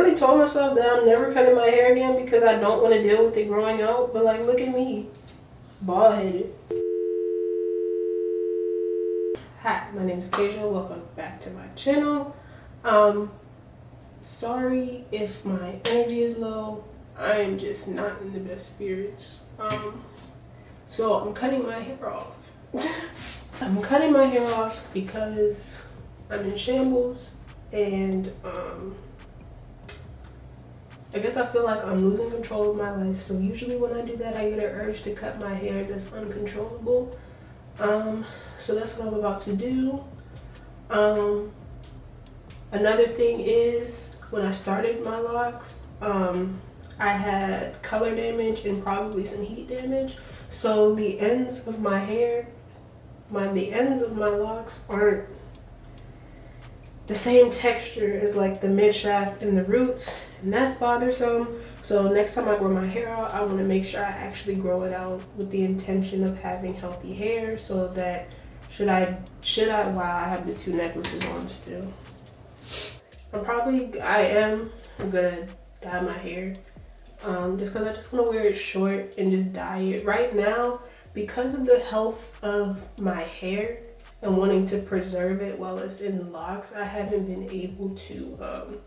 really told myself that I'm never cutting my hair again because I don't want to deal with it growing out. But like, look at me, bald headed. Hi, my name is Kasia. Welcome back to my channel. Sorry if my energy is low. I am just not in the best spirits. So I'm cutting my hair off. I'm cutting my hair off because I'm in shambles, and I guess I feel like I'm losing control of my life. So usually when I do that, I get an urge to cut my hair that's uncontrollable. So that's what I'm about to do. Another thing is, when I started my locks, I had color damage and probably some heat damage. So the ends of my hair, the ends of my locks aren't the same texture as like the mid shaft and the roots, and that's bothersome. So next time I grow my hair out, I want to make sure I actually grow it out with the intention of having healthy hair, so that should I wow, I have the two necklaces on still. I am gonna dye my hair, just because I just want to wear it short and just dye it. Right now, because of the health of my hair and wanting to preserve it while it's in locks, I haven't been able to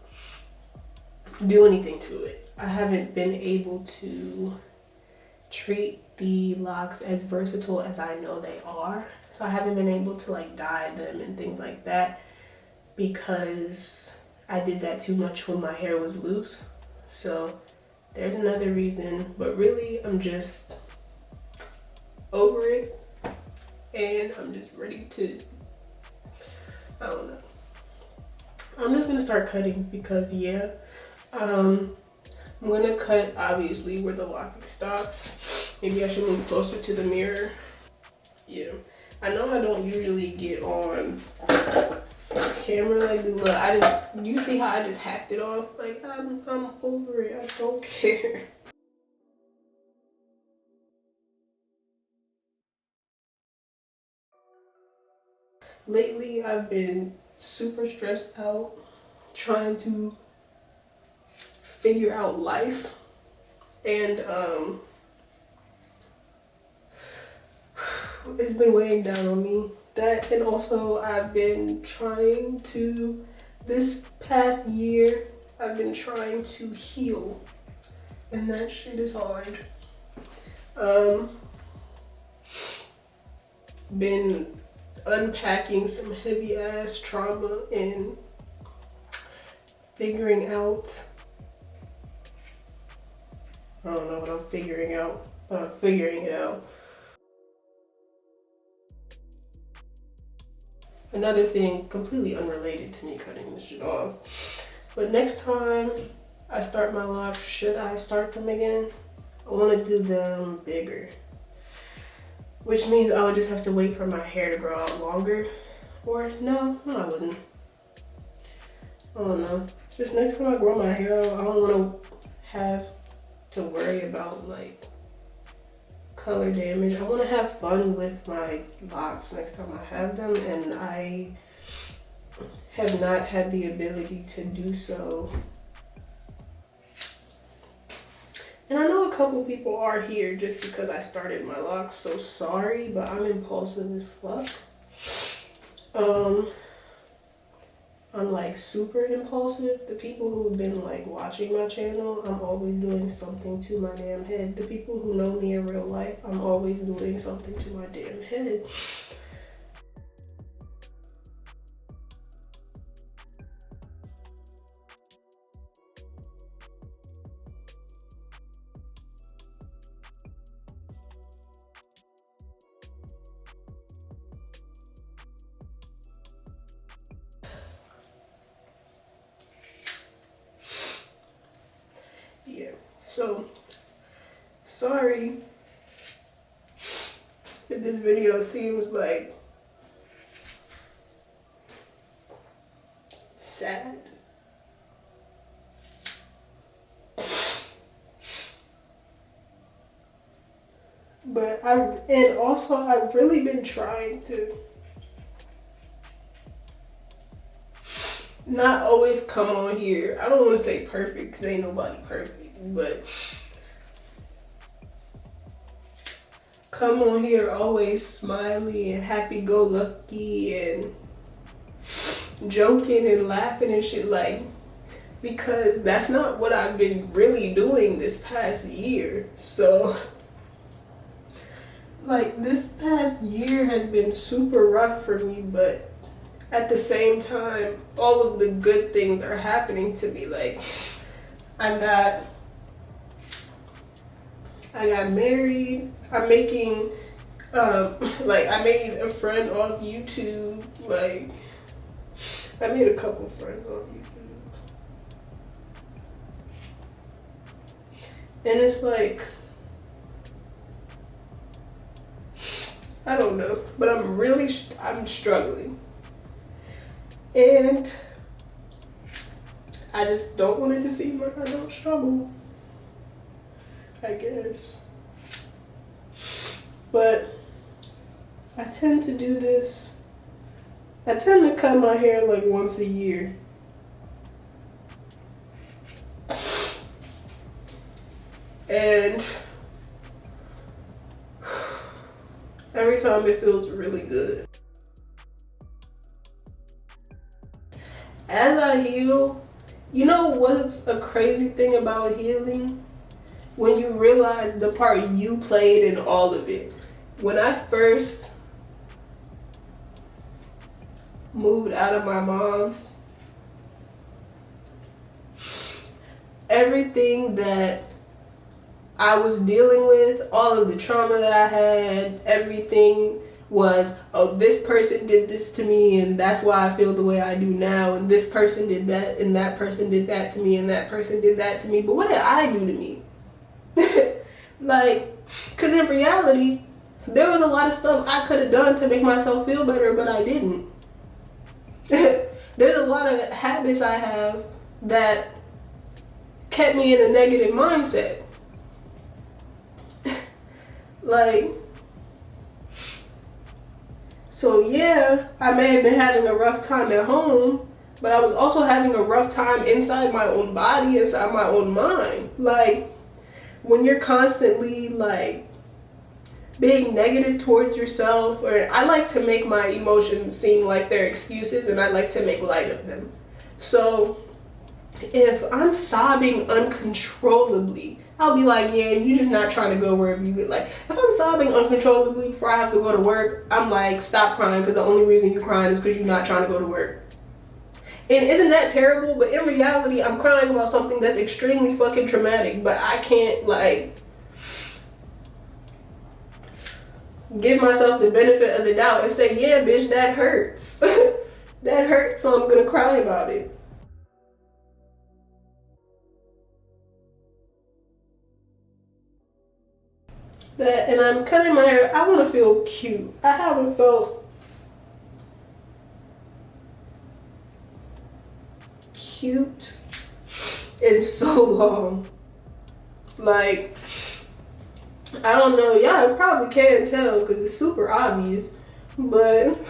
do anything to it. I haven't been able to treat the locks as versatile as I know they are. So I haven't been able to like dye them and things like that, because I did that too much when my hair was loose. So there's another reason, but really I'm just over it, and I'm just ready to, I don't know. I'm just gonna start cutting because yeah, I'm gonna cut obviously where the locking stops. Maybe I should move closer to the mirror. Yeah, I know I don't usually get on camera like this. Look, you see how I just hacked it off? Like, I'm over it. I don't care. Lately, I've been super stressed out trying to figure out life, and it's been weighing down on me. That, and also I've been trying to, this past year, I've been trying to heal, and that shit is hard. Been unpacking some heavy ass trauma and figuring out, I don't know what I'm figuring out, but I'm figuring it out. Another thing completely unrelated to me cutting this shit off, but next time I start my locks, should I start them again, I want to do them bigger, which means I would just have to wait for my hair to grow out longer. Or no, I wouldn't. I don't know. Just next time I grow my hair out, I don't want to have to worry about like color damage. I want to have fun with my locks next time I have them, and I have not had the ability to do so. And I know a couple people are here just because I started my locks, so sorry, but I'm impulsive as fuck. I'm like super impulsive. The people who have been like watching my channel, I'm always doing something to my damn head. The people who know me in real life, I'm always doing something to my damn head. Yeah, so sorry if this video seems like sad. But I've really been trying to not always come on here. I don't want to say perfect because ain't nobody perfect, but come on here always smiley and happy-go-lucky and joking and laughing and shit, like, because that's not what I've been really doing this past year. So like this past year has been super rough for me, but at the same time all of the good things are happening to me. Like I got married, I'm making like I made a friend off YouTube, like I made a couple friends off YouTube. And it's like, I don't know, but I'm struggling. And I just don't want it to seem like I don't struggle, I guess. But I tend to do this. I tend to cut my hair like once a year. And every time it feels really good. As I heal, you know what's a crazy thing about healing? When you realize the part you played in all of it. When I first moved out of my mom's, everything that I was dealing with, all of the trauma that I had, everything was, oh, this person did this to me and that's why I feel the way I do now, and this person did that and that person did that to me and that person did that to me, but what did I do to me? Like, because in reality, there was a lot of stuff I could have done to make myself feel better, but I didn't. There's a lot of habits I have that kept me in a negative mindset. Like, so yeah, I may have been having a rough time at home, but I was also having a rough time inside my own body, inside my own mind. Like, when you're constantly like being negative towards yourself, or I like to make my emotions seem like they're excuses and I like to make light of them. So if I'm sobbing uncontrollably, I'll be like, yeah, you're just not trying to go wherever you get. Like, if I'm sobbing uncontrollably before I have to go to work, I'm like, stop crying, because the only reason you're crying is because you're not trying to go to work. And isn't that terrible? But in reality, I'm crying about something that's extremely fucking traumatic, but I can't, like, give myself the benefit of the doubt and say, yeah, bitch, that hurts. That hurts, so I'm gonna cry about it. That, and I'm cutting my hair. I want to feel cute. I haven't felt cute in so long. Like, I don't know. Y'all probably can't tell because it's super obvious. But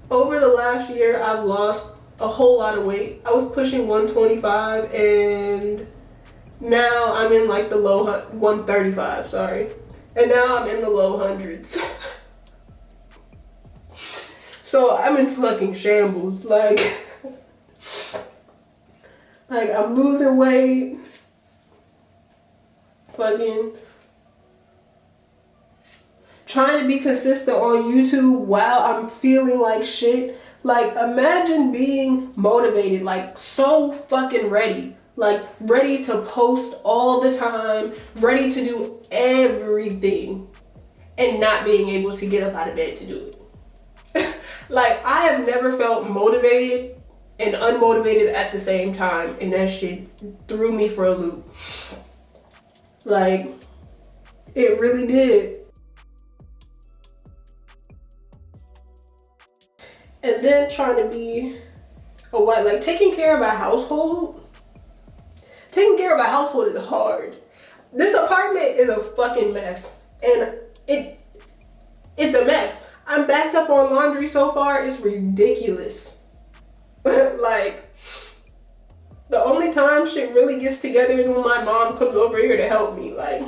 over the last year, I've lost a whole lot of weight. I was pushing 125 and now I'm in like the low 135, sorry. And now I'm in the low hundreds. So I'm in fucking shambles. Like I'm losing weight. Fucking trying to be consistent on YouTube while I'm feeling like shit. Like, imagine being motivated, like so fucking ready. Like, ready to post all the time, ready to do everything, and not being able to get up out of bed to do it. Like, I have never felt motivated and unmotivated at the same time, and that shit threw me for a loop. Like, it really did. And then trying to be a wife, like taking care of a household. Taking care of a household is hard. This apartment is a fucking mess. And it's a mess. I'm backed up on laundry so far, it's ridiculous. Like, the only time shit really gets together is when my mom comes over here to help me. Like,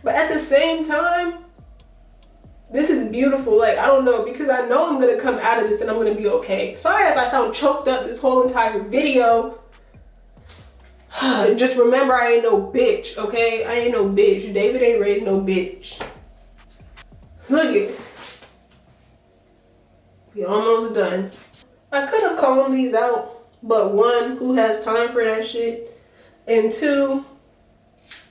but at the same time, this is beautiful. Like, I don't know, because I know I'm gonna come out of this and I'm gonna be okay. Sorry if I sound choked up this whole entire video. Just remember, I ain't no bitch, okay? I ain't no bitch. David ain't raised no bitch. Look at it. We almost done. I could have combed these out, but one, who has time for that shit? And two,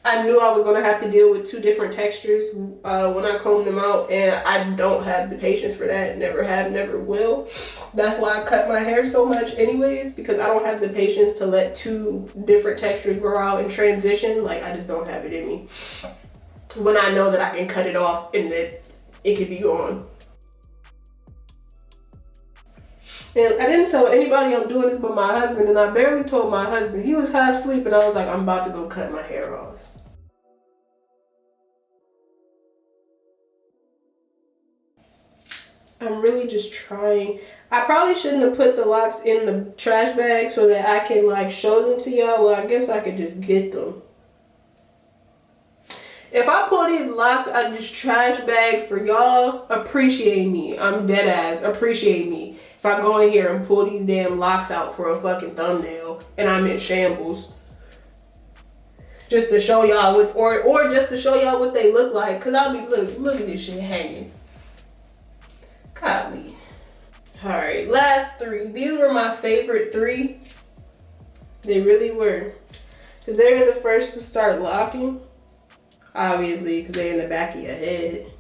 I knew I was gonna have to deal with two different textures when I combed them out, and I don't have the patience for that. Never have, never will. That's why I cut my hair so much anyways, because I don't have the patience to let two different textures grow out and transition. Like, I just don't have it in me. When I know that I can cut it off and that it could be gone. And I didn't tell anybody I'm doing this but my husband, and I barely told my husband. He was half asleep and I was like, I'm about to go cut my hair off. I'm really just trying. I probably shouldn't have put the locks in the trash bag so that I can like show them to y'all. Well, I guess I could just get them. If I pull these locks out of this trash bag for y'all, appreciate me. I'm dead ass. Appreciate me. If I go in here and pull these damn locks out for a fucking thumbnail and I'm in shambles. Just to show y'all what, or just to show y'all what they look like. Cause I'll be, look at this shit hanging. Golly. Alright, last three. These were my favorite three. They really were. Cause they were the first to start locking. Obviously, because they're in the back of your head.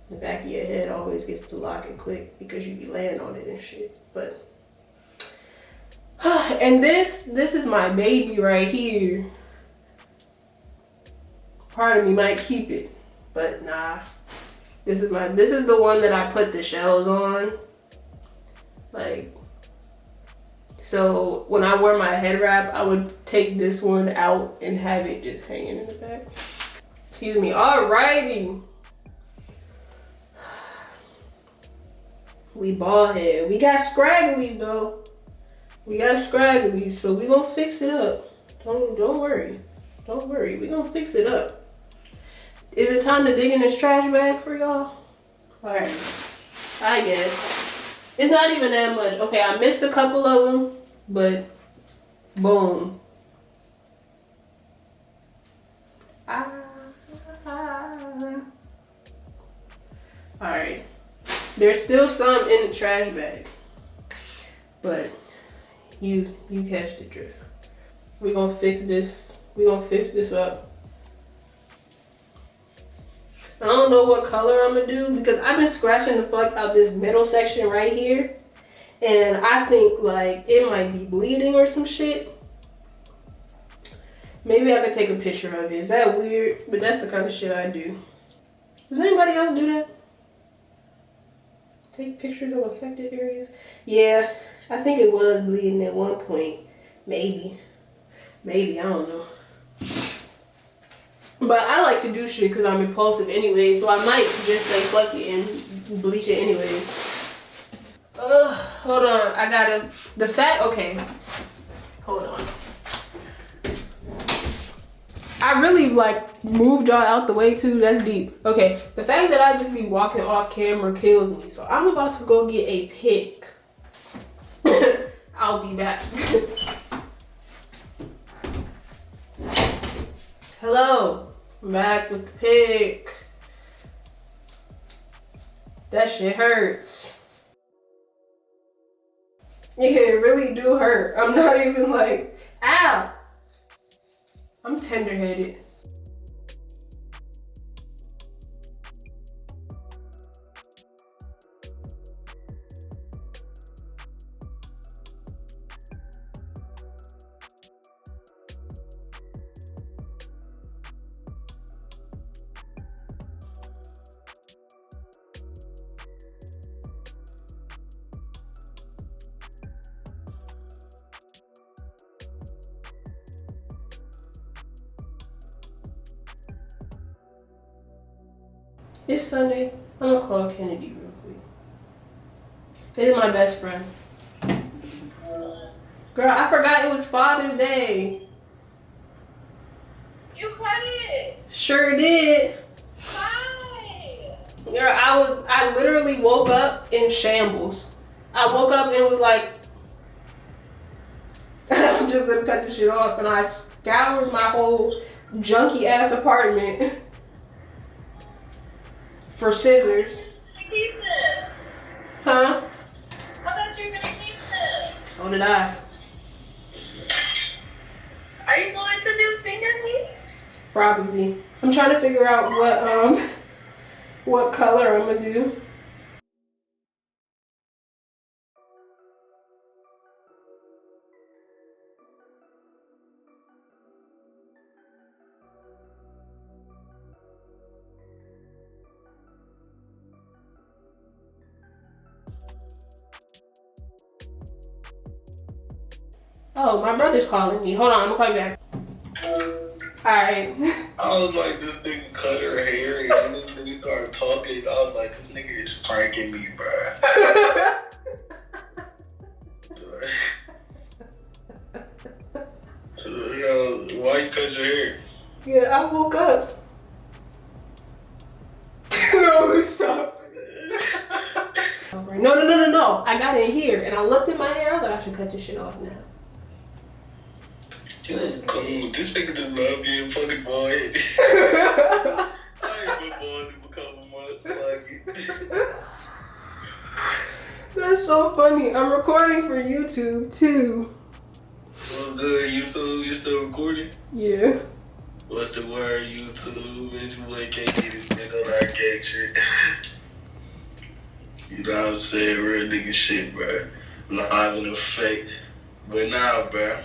The back of your head always gets to locking quick because you be laying on it and shit. But and this is my baby right here. Part of me might keep it, but nah. This is the one that I put the shells on. Like, so when I wear my head wrap, I would take this one out and have it just hanging in the back. Excuse me. Alrighty. We bald head. We got scragglies though. We got scragglies, so we gonna fix it up. Don't worry. Don't worry. We gonna fix it up. Is it time to dig in this trash bag for y'all? Alright. I guess. It's not even that much. Okay, I missed a couple of them, but boom. Alright. There's still some in the trash bag, but you catch the drift. We're gonna fix this. We're gonna fix this up. I don't know what color I'm gonna do because I've been scratching the fuck out this middle section right here, and I think like it might be bleeding or some shit. Maybe I could take a picture of it. Is that weird? But that's the kind of shit I do. Does anybody else do that? Take pictures of affected areas? Yeah, I think it was bleeding at one point. Maybe, I don't know. But I like to do shit because I'm impulsive anyway, so I might just say fuck it and bleach it anyways. Hold on, I gotta, okay, hold on. I really like moved y'all out the way too, that's deep. Okay, the fact that I just be walking off camera kills me, so I'm about to go get a pic. I'll be back. Hello. I'm back with the pic. That shit hurts. Yeah, it really do hurt. I'm not even like, ow! I'm tender-headed. It's Sunday. I'm gonna call Kennedy real quick. This is my best friend. Girl, I forgot it was Father's Day. You cut it. Sure did. Why? Girl, I literally woke up in shambles. I woke up and was like, I'm just gonna cut this shit off, and I scoured my whole junky ass apartment for scissors. Keep them. Huh? I thought you were gonna keep them. So did I. Are you going to do finger me? Probably. I'm trying to figure out what color I'm gonna do. Oh, my brother's calling me. Hold on, I'm gonna call you back. Alright. I was like, this nigga cut her hair, and then this nigga started talking. I was like, this nigga is pranking me, bruh. Yo, why you cut your hair? Yeah, I woke up. No, let me stop. No. I got in here and I looked at my hair. I was like, I should cut this shit off now. Yo, cool. This nigga just love getting fucking bald. I ain't been bald in a couple months. Fuck it. That's so funny. I'm recording for YouTube too. What's good, YouTube? You still recording? Yeah. What's the word, YouTube? Bitch, you boy can't get this nigga on that gay shit. You know what I'm saying? Real nigga shit, bro. Live in effect. But now, bro.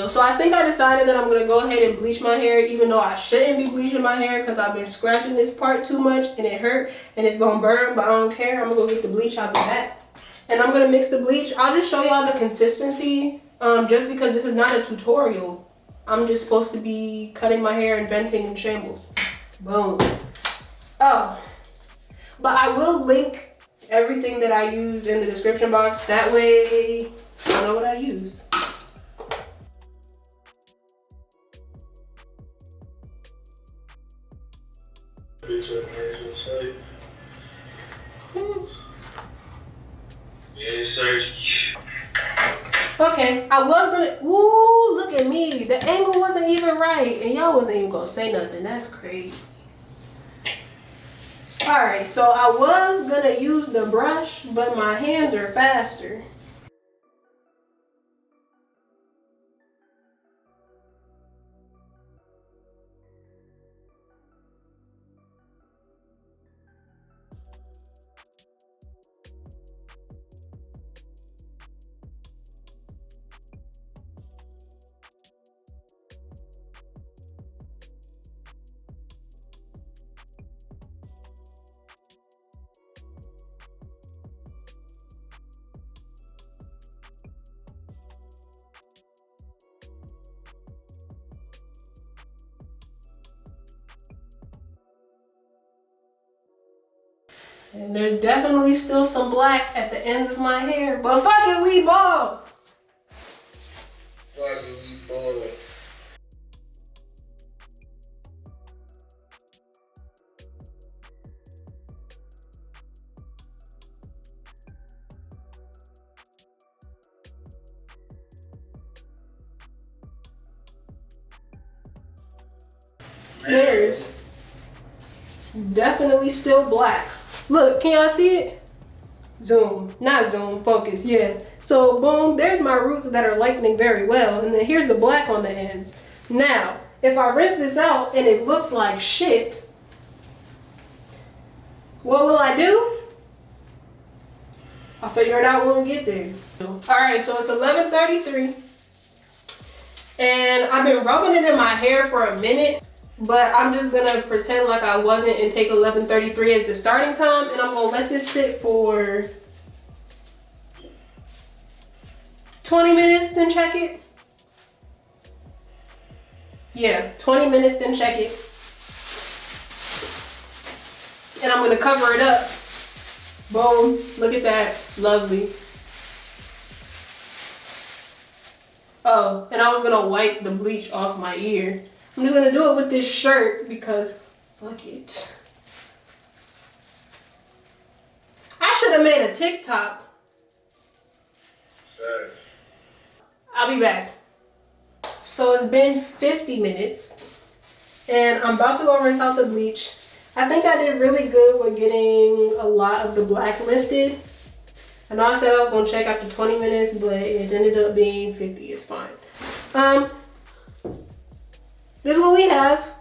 So I think I decided that I'm gonna go ahead and bleach my hair, even though I shouldn't be bleaching my hair because I've been scratching this part too much and it hurt and it's gonna burn, but I don't care. I'm gonna go get the bleach out the back. And I'm gonna mix the bleach. I'll just show y'all the consistency, just because this is not a tutorial. I'm just supposed to be cutting my hair and venting in shambles. Boom. Oh, but I will link everything that I used in the description box. That way you know what I used. Bitch, I'm nice inside. Yeah, search. Okay, I was gonna, ooh, look at me. The angle wasn't even right and y'all wasn't even gonna say nothing. That's crazy. All right, so I was gonna use the brush, but my hands are faster. And there's definitely still some black at the ends of my hair, but fuck it, we bald. Fuck it, we bald. There's definitely still black. Look, can y'all see it? Zoom, not zoom, focus, yeah. So boom, there's my roots that are lightening very well, and then here's the black on the ends. Now, if I rinse this out and it looks like shit, what will I do? I'll figure it out when we get there. Alright, so it's 11:33, and I've been rubbing it in my hair for a minute. But I'm just gonna pretend like I wasn't and take 11:33 as the starting time, and I'm gonna let this sit for 20 minutes, then check it. Yeah, 20 minutes, then check it. And I'm gonna cover it up. Boom, look at that, lovely. Oh, and I was gonna wipe the bleach off my ear. I'm just gonna do it with this shirt because fuck it. I should have made a TikTok. Facts. I'll be back. So it's been 50 minutes and I'm about to go rinse out the bleach. I think I did really good with getting a lot of the black lifted. I know I said I was gonna check after 20 minutes, but it ended up being 50, it's fine. This is what we have,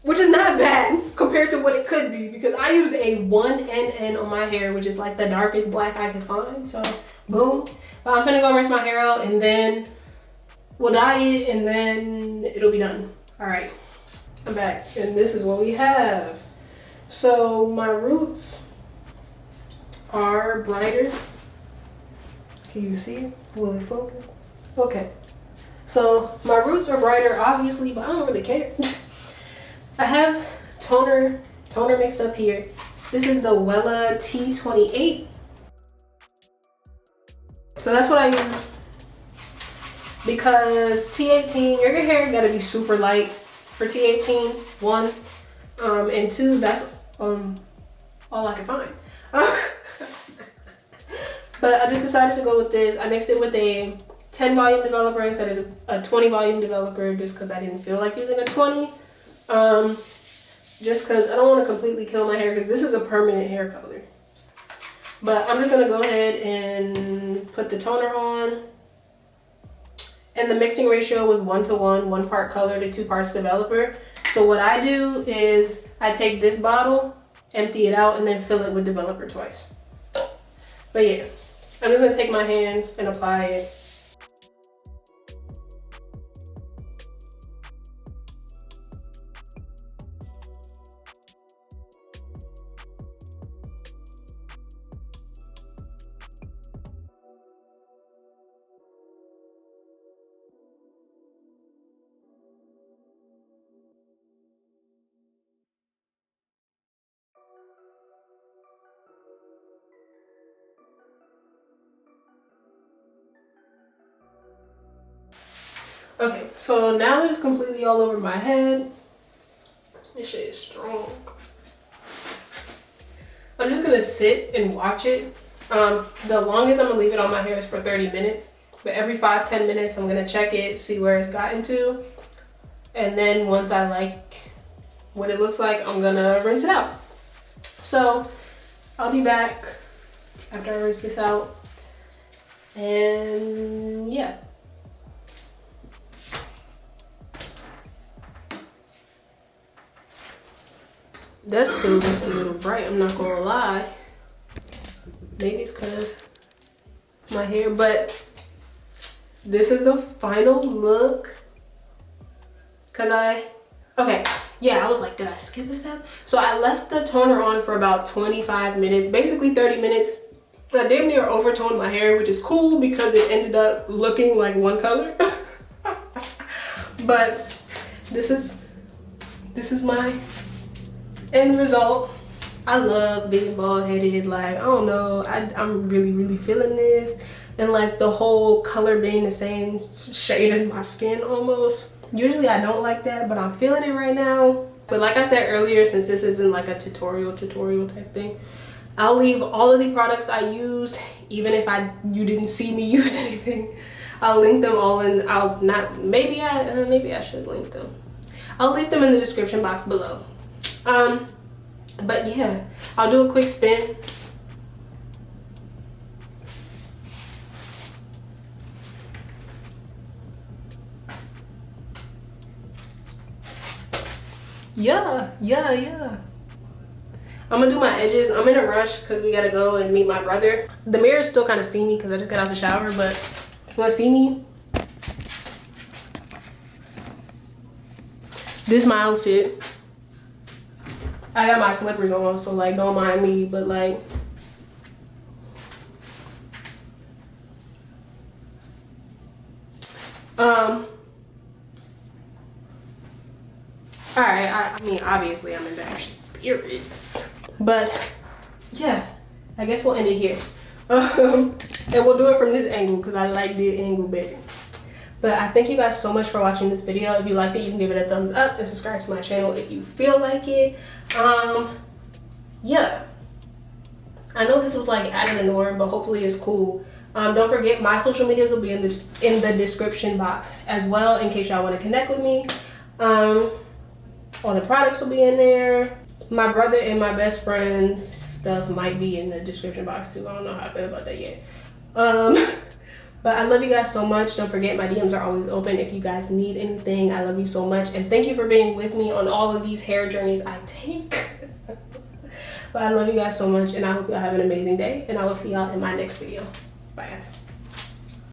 which is not bad compared to what it could be because I used a 1NN on my hair, which is like the darkest black I could find, so boom. But I'm gonna go rinse my hair out and then we'll dye it and then it'll be done. All right, I'm back and this is what we have. So my roots are brighter. Can you see it? Will it focus? Okay. So my roots are brighter, obviously, but I don't really care. I have toner mixed up here. This is the Wella T28. So that's what I use because T18, your hair gotta be super light for T18, one, and two, that's all I can find. But I just decided to go with this. I mixed it with a 10 volume developer instead of a 20 volume developer just because I didn't feel like using a 20. Just because I don't want to completely kill my hair because this is a permanent hair color. But I'm just going to go ahead and put the toner on. And the mixing ratio was 1:1, 1 part color to 2 parts developer. So what I do is I take this bottle, empty it out, and then fill it with developer twice. But yeah, I'm just gonna take my hands and apply it. Okay, so now that it's completely all over my head, this shit is strong. I'm just gonna sit and watch it. The longest I'm gonna leave it on my hair is for 30 minutes. But every 5-10 minutes, I'm gonna check it, see where it's gotten to. And then once I like what it looks like, I'm gonna rinse it out. So I'll be back after I rinse this out. And yeah. That still looks a little bright, I'm not gonna lie. Maybe it's because my hair, but this is the final look. I was like, did I skip a step? So I left the toner on for about 25 minutes, basically 30 minutes. I damn near overtoned my hair, which is cool because it ended up looking like one color. But this is my end result. I love being bald headed. Like, I don't know, I'm really feeling this, and like the whole color being the same shade as my skin almost. Usually I don't like that, but I'm feeling it right now. But like I said earlier, since this isn't like a tutorial type thing, I'll leave all of the products I use, even if you didn't see me use anything. I'll link them all in. Maybe I should link them. I'll leave them in the description box below. But yeah, I'll do a quick spin. Yeah. I'm gonna do my edges. I'm in a rush because we gotta go and meet my brother. The mirror is still kind of steamy because I just got out the shower, but if you wanna see me, this is my outfit. I got my slippers on, so like don't mind me, but like alright, I mean obviously I'm in bad spirits. But yeah, I guess we'll end it here. And we'll do it from this angle because I like the angle better. But I thank you guys so much for watching this video. If you liked it, you can give it a thumbs up and subscribe to my channel if you feel like it. Yeah, I know this was like out of the norm, but hopefully it's cool. Don't forget, my social medias will be in the description box as well, in case y'all want to connect with me. All the products will be in there. My brother and my best friend's stuff might be in the description box too. I don't know how I feel about that yet. But I love you guys so much. Don't forget, my DMs are always open if you guys need anything. I love you so much, and thank you for being with me on all of these hair journeys I take. But I love you guys so much, and I hope y'all have an amazing day, and I will see y'all in my next video. Bye guys.